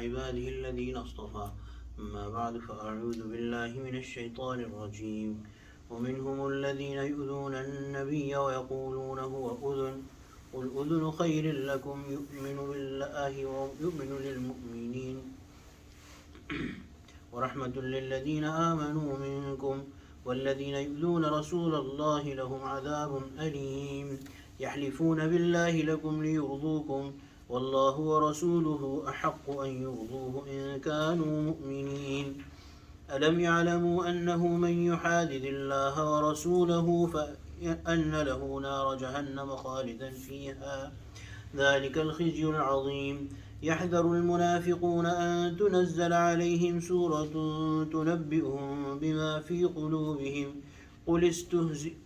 عباده الذين اصطفى أما بعد فأعوذ بالله من الشيطان الرجيم ومنهم الذين يؤذون النبي ويقولون هو أذن قل أذن خير لكم يؤمن بالله ويؤمن للمؤمنين ورحمة للذين آمنوا منكم والذين يؤذون رسول الله لهم عذاب أليم يحلفون بالله لكم ليرضوكم والله ورسوله أحق أن يرضوه إن كانوا مؤمنين ألم يعلموا أنه من يحادد الله ورسوله فأن له نار جهنم خالدا فيها ذلك الخزي العظيم يحذر المنافقون أن تنزل عليهم سورة تنبئهم بما في قلوبهم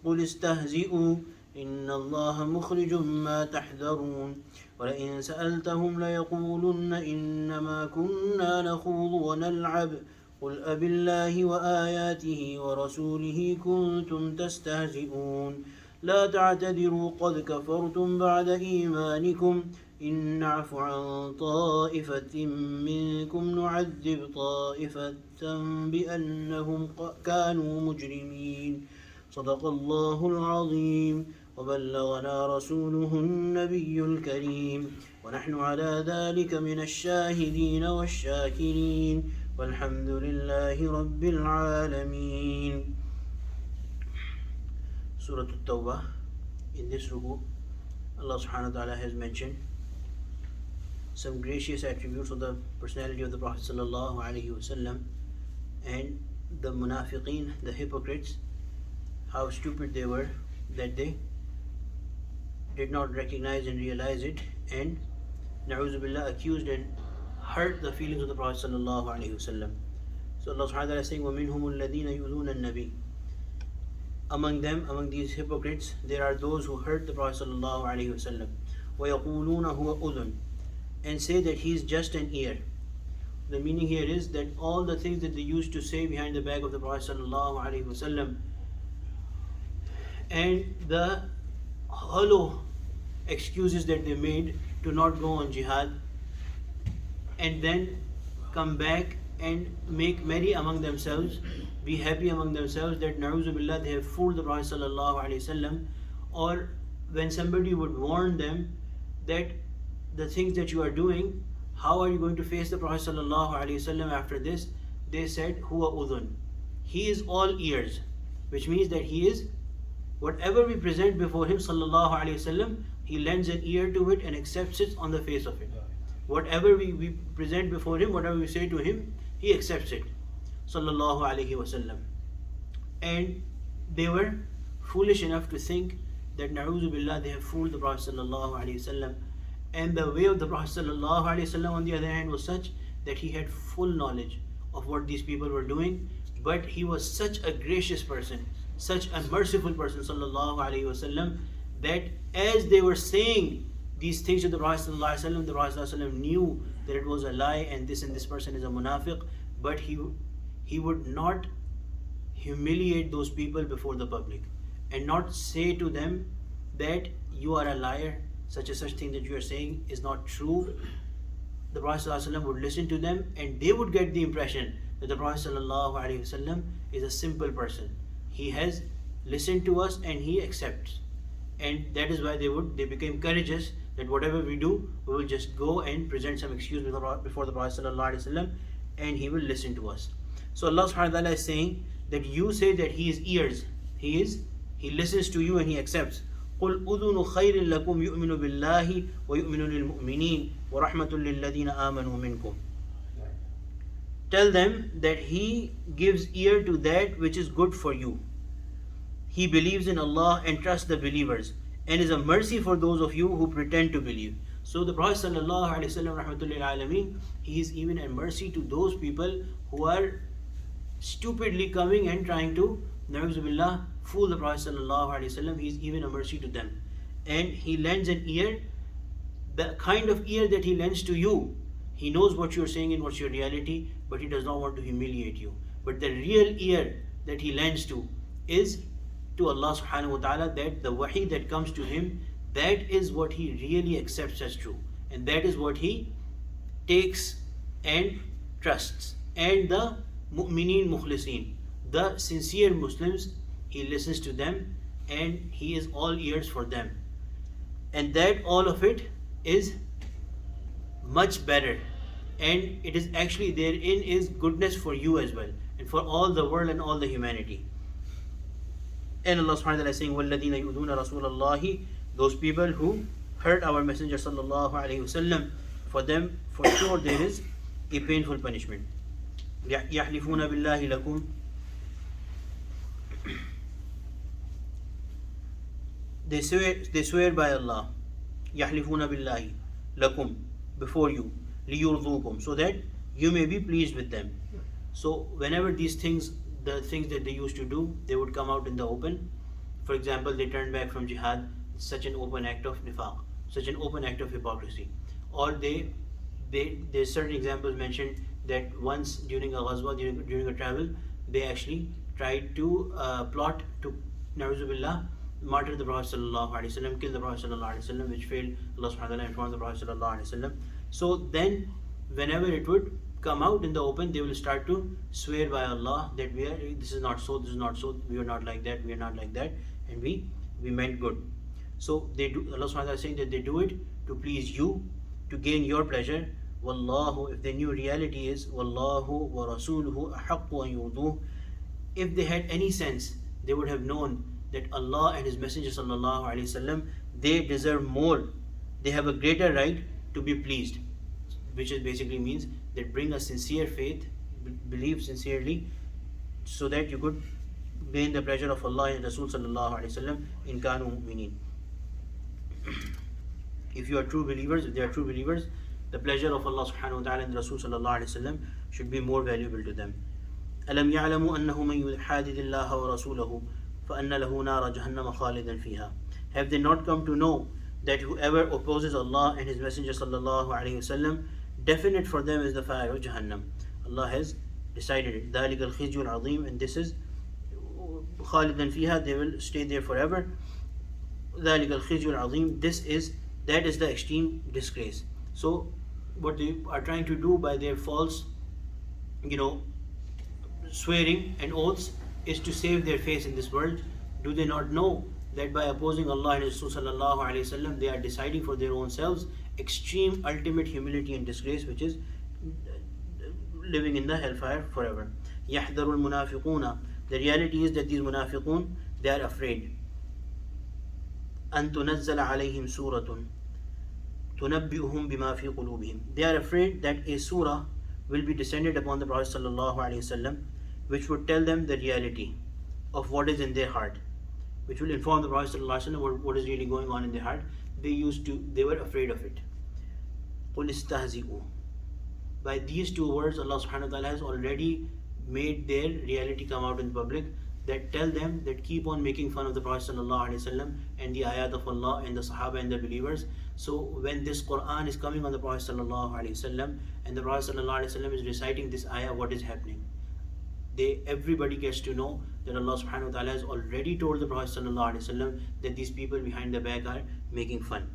قل استهزئوا إن الله مخرج ما تحذرون ولئن سألتهم ليقولن إنما كنا نخوض ونلعب قل أبالله وآياته ورسوله كنتم تستهزئون لا تعتذروا قد كفرتم بعد إيمانكم إن نعف عن طائفة منكم نعذب طائفة بأنهم كانوا مجرمين صدق الله العظيم وبلغنا رسوله النبي الكريم ونحن على ذلك من الشاهدين والشاكرين والحمد لله رب العالمين. Surah Taubah. In this ruku, Allah subhanahu wa ta'ala has mentioned some gracious attributes of the personality of the Prophet sallallahu alaihi wasallam and the munafiqeen, the hypocrites, how stupid they were that they did not recognize and realize it, and na'udhu billah, accused and hurt the feelings of the Prophet sallallahu alaihi wasallam. So Allah subhanahu wa ta'ala is saying, وَمِنْهُمُ الَّذِينَ يُؤْذُونَ النَّبِيَّ. Among them, among these hypocrites, there are those who hurt the Prophet sallallahu alaihi wasallam. وَيَقُولُونَ هُوَ أُذُنٌ, and say that he is just an ear. The meaning here is that all the things that they used to say behind the back of the Prophet sallallahu alaihi wasallam and the hollow excuses that they made to not go on jihad, and then come back and make merry among themselves, be happy among themselves that na'udhu billah, they have fooled the Prophet sallallahu alaihi wasallam. Or when somebody would warn them that the things that you are doing, how are you going to face the Prophet sallallahu alaihi wasallam after this, they said huwa udhun, he is all ears, which means that he is, whatever we present before him sallallahu alaihi wasallam, he lends an ear to it and accepts it on the face of it. Whatever we present before him, whatever we say to him, he accepts it sallallahu alaihi wasallam. And they were foolish enough to think that na'udhu billah, they have fooled the Prophet sallallahu alaihi wasallam. And the way of the Prophet sallallahu alaihi wasallam on the other hand was such that he had full knowledge of what these people were doing, but he was such a gracious person, such a merciful person sallallahu alaihi wasallam, that as they were saying these things to the Prophet sallallahu alaihi wasallam, the Prophet sallallahu alaihi wasallam knew that it was a lie and this person is a munafiq, but he would not humiliate those people before the public and not say to them that you are a liar, such and such thing that you are saying is not true. The Prophet ﷺ would listen to them and they would get the impression that the Prophet ﷺ is a simple person. He has listened to us and he accepts. And that is why they became courageous that whatever we do, we will just go and present some excuse before the Prophet ﷺ and he will listen to us. So Allah subhanahu wa ta'ala is saying that you say that he is ears. He listens to you and he accepts. قُلْ أُذُنُ خَيْرٍ لَكُمْ يُؤْمِنُ بِاللَّهِ وَيُؤْمِنُ لِلْمُؤْمِنِينَ وَرَحْمَةٌ لِلَّذِينَ آمَنُوا مِنْكُمْ. Tell them that he gives ear to that which is good for you. He believes in Allah and trusts the believers, and is a mercy for those of you who pretend to believe. So the Prophet sallallahu alaihi wasallam, rahmatullahi alameen, he is even a mercy to those people who are stupidly coming and trying to, na'udhu billah, fool the Prophet sallallahu alaihi wasallam. He is even a mercy to them, and he lends an ear, the kind of ear that he lends to you. He knows what you're saying and what's your reality, but he does not want to humiliate you. But the real ear that he lends to is to Allah subhanahu wa ta'ala, that the wahi that comes to him, that is what he really accepts as true, and that is what he takes and trusts. And the mu'mineen mukhlisin, the sincere Muslims, he listens to them and he is all ears for them. And that all of it is much better, and it is actually therein is goodness for you as well and for all the world and all the humanity. And Allah subhanahu wa ta'ala is saying, وَالَّذِينَ يُؤْذُونَ رَسُولَ اللَّهِ, those people who hurt our Messenger sallallahu alayhi wasallam, for them for sure there is a painful punishment. يَحْلِفُونَ بِاللَّهِ لَكُمْ, they swear by Allah. يَحْلِفُونَ بِاللَّهِ لَكُمْ, before you, لِيُرْضُوكُمْ, so that you may be pleased with them. So whenever these things, the things that they used to do, they would come out in the open. For example, they turned back from jihad, such an open act of nifaq, such an open act of hypocrisy. Or there's certain examples mentioned that once during a ghazwa, during a travel, they actually tried to plot to, na'uzubillah, martyr the Prophet sallallahu alaihi wasallam, kill the Prophet sallallahu alaihi wasallam, which failed. Allah subhanahu wa ta'ala informed the Prophet sallallahu alaihi wasallam. So then, whenever it would come out in the open, they will start to swear by Allah that this is not so, this is not so, we are not like that, we are not like that, and we meant good. So they do. Allah subhanahu wa ta'ala is saying that they do it to please you, to gain your pleasure. Wallahu, if they knew reality is, Wallahu wa rasuluhu ahaqqu an yuduh, if they had any sense, they would have known that Allah and His Messenger sallallahu alaihi wasallam, they deserve more, they have a greater right to be pleased, which is basically means that bring a sincere faith, believe sincerely, so that you could gain the pleasure of Allah and Rasul sallallahu alaihi wasallam in kanu mu'minin. If you are true believers, if they are true believers, the pleasure of Allah subhanahu wa ta'ala and Rasul sallallahu alaihi wasallam should be more valuable to them. أَلَمْ يَعْلَمُوا أَنَّهُ مَنْ يُحَادِدِ اللَّهَ وَرَسُولَهُ فَأَنَّ لَهُ نَارَ جَهَنَّمَ خَالِدًا فِيهَا. Have they not come to know that whoever opposes Allah and His Messenger sallallahu alaihi wasallam, definite for them is the fire of Jahannam. Allah has decided it. ذَلِكَ الْخِزْيُ الْعَظِيمُ, and this is خَالِدًا فِيهَا, they will stay there forever. ذَلِكَ الْخِزْيُ الْعَظِيمُ, that is the extreme disgrace. So what they are trying to do by their false, swearing and oaths is to save their face in this world. Do they not know that by opposing Allah and Rasul sallallahu alaihi wasallam, they are deciding for their own selves extreme ultimate humility and disgrace, which is living in the hellfire forever. يَحْذَرُ الْمُنَافِقُونَ, the reality is that these munafiqun, they are afraid. أَن تُنَزَّلَ عَلَيْهِمْ سُورَةٌ تُنَبِّئُهُم بِمَا فِي قُلُوبِهِم, they are afraid that a surah will be descended upon the Prophet sallallahu alaihi wasallam, which would tell them the reality of what is in their heart, which will inform the Prophet sallallahu alaihi wasallam what is really going on in their heart. They were afraid of it. قُلْ اسْتَهْزِئُوا, by these two words, Allah subhanahu wa ta'ala has already made their reality come out in public, that tell them that keep on making fun of the Prophet sallallahu alaihi wasallam and the ayat of Allah and the Sahaba and the believers. So when this Quran is coming on the Prophet sallallahu alaihi wasallam and the Prophet sallallahu alaihi wasallam is reciting this ayah, what is happening? Everybody gets to know that Allah subhanahu wa ta'ala has already told the Prophet sallallahu alaihi wasallam that these people behind the back are making fun.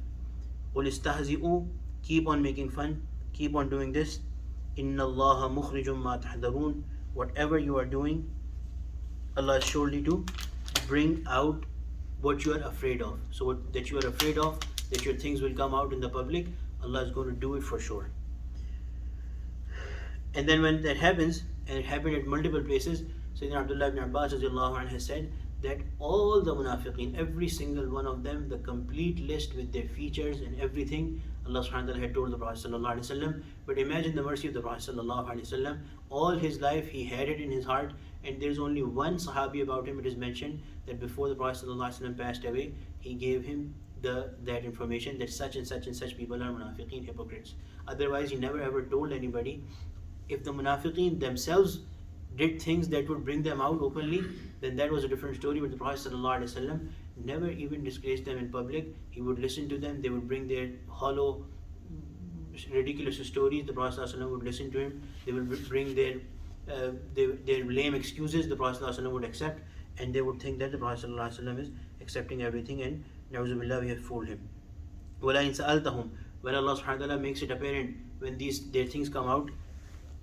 قُلْ اسْتَهْزِئُوا, keep on making fun, keep on doing this. إِنَّ اللَّهَ مُخْرِجٌ مَا تَحْذَرُونَ, whatever you are doing, Allah is surely to bring out what you are afraid of. So that you are afraid of, that your things will come out in the public, Allah is going to do it for sure. And then when that happens, and it happened at multiple places, Sayyidina Abdullah ibn Abbas has said that all the munafiqeen, every single one of them, the complete list with their features and everything, Allah subhanahu wa ta'ala had told the Prophet sallallahu alaihi wasallam. But imagine the mercy of the Prophet sallallahu alaihi wasallam. All his life he had it in his heart, and there's only one Sahabi about him. It is mentioned that before the Prophet sallallahu alaihi wasallam passed away, he gave him that information that such and such and such people are munafiqeen, hypocrites. Otherwise, he never ever told anybody. If the munafiqeen themselves did things that would bring them out openly, then that was a different story. But the Prophet ﷺ never even disgraced them in public. He would listen to them. They would bring their hollow, ridiculous stories. The Prophet ﷺ would listen to him. They would bring their lame excuses. The Prophet ﷺ would accept, and they would think that the Prophet ﷺ is accepting everything, and na'uzubillah, we have fooled him. وَلَئِنْ سَأَلْتَهُمْ, when Allah subhanahu wa ta'ala makes it apparent, when their things come out,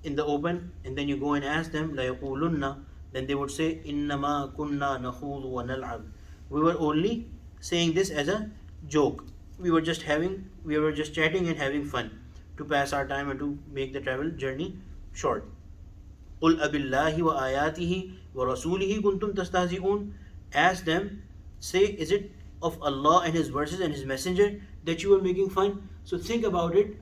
in the open, and then you go and ask them, la yaqulunna, then they would say, innama kunna nakhudu wa nal'ab. We were only saying this as a joke. We were just chatting and having fun to pass our time and to make the travel journey short. قُلْ أَبِاللَّهِ وَآيَاتِهِ وَرَسُولِهِ كُنْتُمْ تَسْتَهْزِئُونَ. Ask them, say, is it of Allah and His verses and His Messenger that you were making fun? So think about it,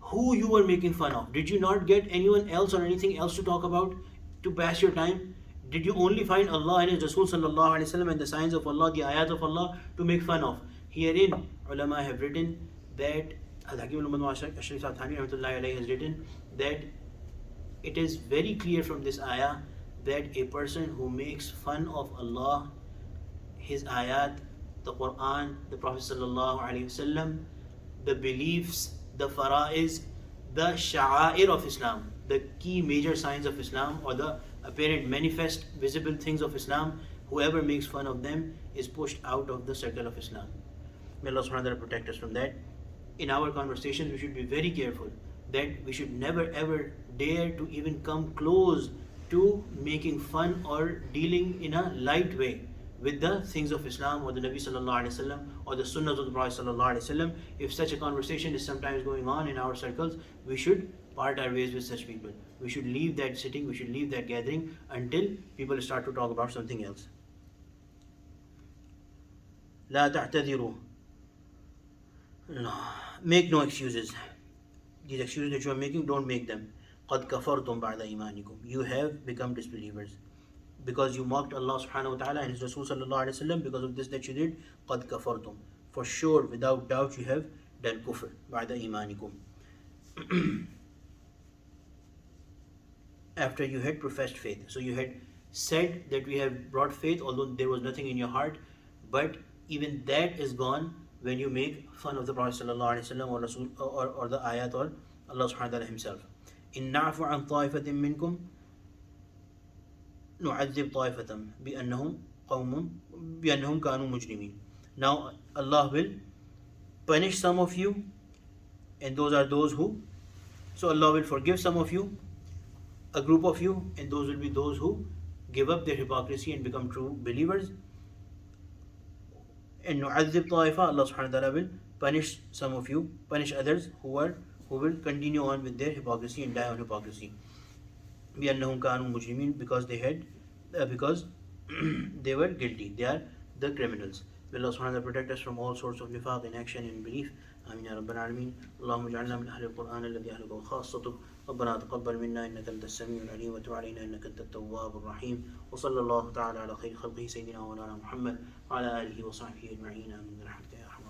who you were making fun of. Did you not get anyone else or anything else to talk about to pass your time? Did you only find Allah and His Rasul sallallahu alaihi wasallam and the signs of Allah, the ayat of Allah to make fun of? Herein, ulama have written that Al-Hakim al-Muhammad Ashraf Thani rahmatullahi alayhi has written that it is very clear from this ayah that a person who makes fun of Allah, His ayat, the Quran, the Prophet sallallahu alaihi wasallam, the beliefs, the faraiz, the sha'air of Islam, the key major signs of Islam, or the apparent manifest visible things of Islam, whoever makes fun of them is pushed out of the circle of Islam. May Allah subhanahu wa ta'ala protect us from that. In our conversations, we should be very careful that we should never ever dare to even come close to making fun or dealing in a light way with the things of Islam or the Nabi sallallahu alaihi wasallam or the Sunnah of the Prophet sallallahu alaihi wasallam. If such a conversation is sometimes going on in our circles, we should part our ways with such people. We should leave that sitting, we should leave that gathering until people start to talk about something else. لا تعتذروا. No. Make no excuses. These excuses that you are making, don't make them. قَدْ كَفَرْتُمْ بَعْدَ إِيمَانِكُمْ. You have become disbelievers. Because you mocked Allah subhanahu wa ta'ala and His Rasul sallallahu alayhi wa sallam, because of this that you did, قَدْ كَفَرْتُمْ. For sure, without doubt, you have done kufr. بَعْدَ إِيمَانِكُمْ. After you had professed faith. So you had said that we have brought faith, although there was nothing in your heart, but even that is gone when you make fun of the Prophet sallallahu alaihi wasallam or Rasul or the ayat or Allah subhanahu wa ta'ala Himself. إِن نَعْفُ عَنْ طَائِفَةٍ مِّنْكُمْ نُعَذِّبْ طَائِفَةً بِأَنَّهُمْ كَانُوا مُجْرِمِينَ. Now Allah will punish some of you, and those are those who, so Allah will forgive some of you, a group of you, and those will be those who give up their hypocrisy and become true believers. And nu'adhib ta'ifa, Allah subhanahu wa ta'ala will punish some of you, punish others who will continue on with their hypocrisy and die on hypocrisy. بِأَنَّهُمْ كَانُوا مُجْرِمِينَ, because they were guilty, they are the criminals. May Allah subhanahu wa ta'ala protect us from all sorts of nifaq in action and belief. آمين يا رب العالمين. اللهم اجعلنا من أهل القرآن الذي أهله خاصته. ربنا تقبل منا إنك أنت السميع العليم وتب علينا إنك أنت التواب الرحيم. وصلى الله تعالى على خير خلقه سيدنا ومولانا محمد وعلى آله وصحبه أجمعين. آمين برحمتك يا أرحم